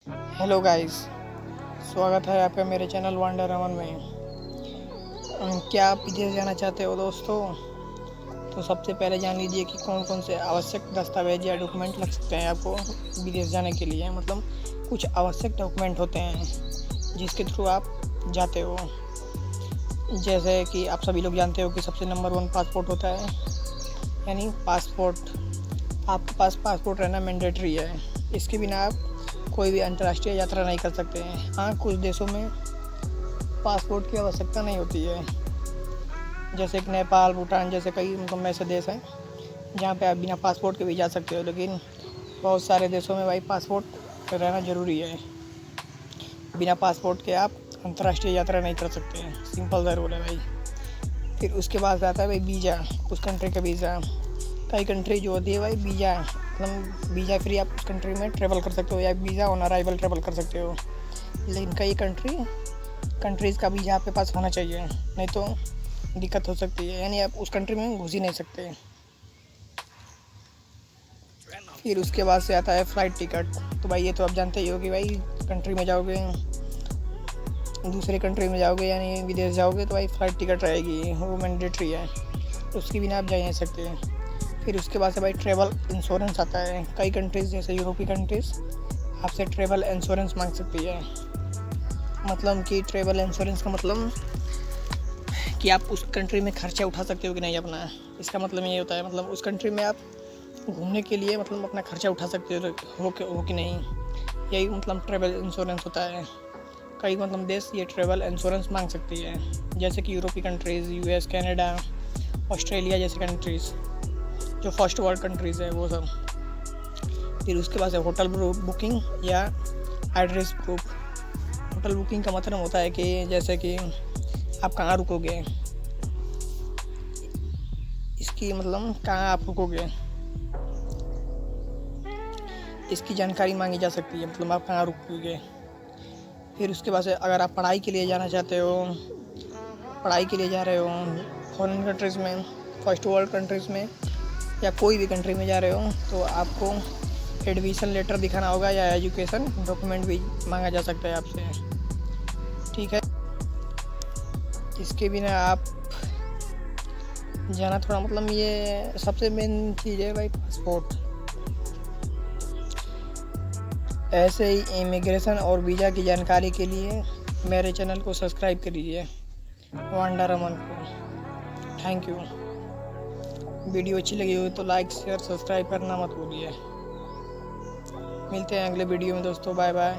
Hello guys, स्वागत है आपका मेरे चैनल वंडर अमन में। क्या आप विदेश जाना चाहते हो दोस्तों? तो सबसे पहले जान लीजिए कि कौन कौन से आवश्यक दस्तावेज या डॉक्यूमेंट लग सकते हैं आपको विदेश जाने के लिए। मतलब कुछ आवश्यक डॉक्यूमेंट होते हैं जिसके थ्रू आप जाते हो। जैसे कि आप सभी लोग जानते हो कि सबसे नंबर 1 पासपोर्ट होता है, यानी पासपोर्ट। आपके पास पासपोर्ट रहना मैंडेटरी है। इसके बिना आप कोई भी अंतर्राष्ट्रीय यात्रा नहीं कर सकते हैं। हाँ, कुछ देशों में पासपोर्ट की आवश्यकता नहीं होती है, जैसे कि नेपाल, भूटान जैसे कई मतलब ऐसे देश हैं जहाँ पे आप बिना पासपोर्ट के भी जा सकते हो। लेकिन बहुत सारे देशों में भाई पासपोर्ट रहना ज़रूरी है। बिना पासपोर्ट के आप अंतर्राष्ट्रीय यात्रा नहीं कर सकते हैं। सिंपल सा रूल है भाई। फिर उसके बाद आता है भाई वीज़ा, उस कंट्री का वीज़ा। कई कंट्री जो होती है भाई वीज़ा मतलब वीज़ा फ्री आप उस कंट्री में ट्रेवल कर सकते हो, या वीज़ा ऑन अराइवल ट्रेवल कर सकते हो। लेकिन कई कंट्रीज़ का वीज़ा आपके पास होना चाहिए, नहीं तो दिक्कत हो सकती है, यानी आप उस कंट्री में घुस ही नहीं सकते। फिर उसके बाद से आता है फ़्लाइट टिकट। तो भाई ये तो आप जानते ही हो कि भाई कंट्री में जाओगे, दूसरे कंट्री में जाओगे यानी विदेश जाओगे तो भाई फ़्लाइट टिकट रहेगी, वो मैंडेटरी है, उसके बिना आप जा ही नहीं सकते। फिर उसके बाद से भाई ट्रैवल इंश्योरेंस आता है। कई कंट्रीज़ जैसे यूरोपीय कंट्रीज़ आपसे ट्रैवल इंश्योरेंस मांग सकती है। मतलब कि ट्रैवल इंश्योरेंस का मतलब कि आप उस कंट्री में खर्चा उठा सकते हो कि नहीं अपना। इसका मतलब ये होता है, मतलब उस कंट्री में आप घूमने के लिए मतलब अपना खर्चा उठा सकते हो कि नहीं, यही मतलब ट्रैवल इंश्योरेंस होता है। कई मतलब देश ये ट्रैवल इंश्योरेंस मांग सकती है, जैसे कि यूरोपीय कंट्रीज़, यूएस, कनाडा, ऑस्ट्रेलिया जैसे कंट्रीज़, जो फर्स्ट वर्ल्ड कंट्रीज़ है वो सब। फिर उसके बाद है होटल बुकिंग या एड्रेस प्रूफ। होटल बुकिंग का मतलब होता है कि जैसे कि आप कहाँ रुकोगे, इसकी मतलब कहाँ आप रुकोगे इसकी जानकारी मांगी जा सकती है, मतलब आप कहाँ रुकोगे। फिर उसके बाद से अगर आप पढ़ाई के लिए जाना चाहते हो, पढ़ाई के लिए जा रहे हो फॉरेन कंट्रीज़ में, फर्स्ट वर्ल्ड कंट्रीज़ में, या कोई भी कंट्री में जा रहे हो, तो आपको एडमिशन लेटर दिखाना होगा या एजुकेशन डॉक्यूमेंट भी मांगा जा सकता है आपसे। ठीक है, इसके बिना आप जाना थोड़ा मतलब ये सबसे मेन चीज़ है भाई, पासपोर्ट। ऐसे ही इमिग्रेशन और वीज़ा की जानकारी के लिए मेरे चैनल को सब्सक्राइब करिए, वंडर अमन को। Thank you. वीडियो अच्छी लगी हो तो लाइक, शेयर, सब्सक्राइब करना मत भूलिए। मिलते हैं अगले वीडियो में दोस्तों, बाय बाय।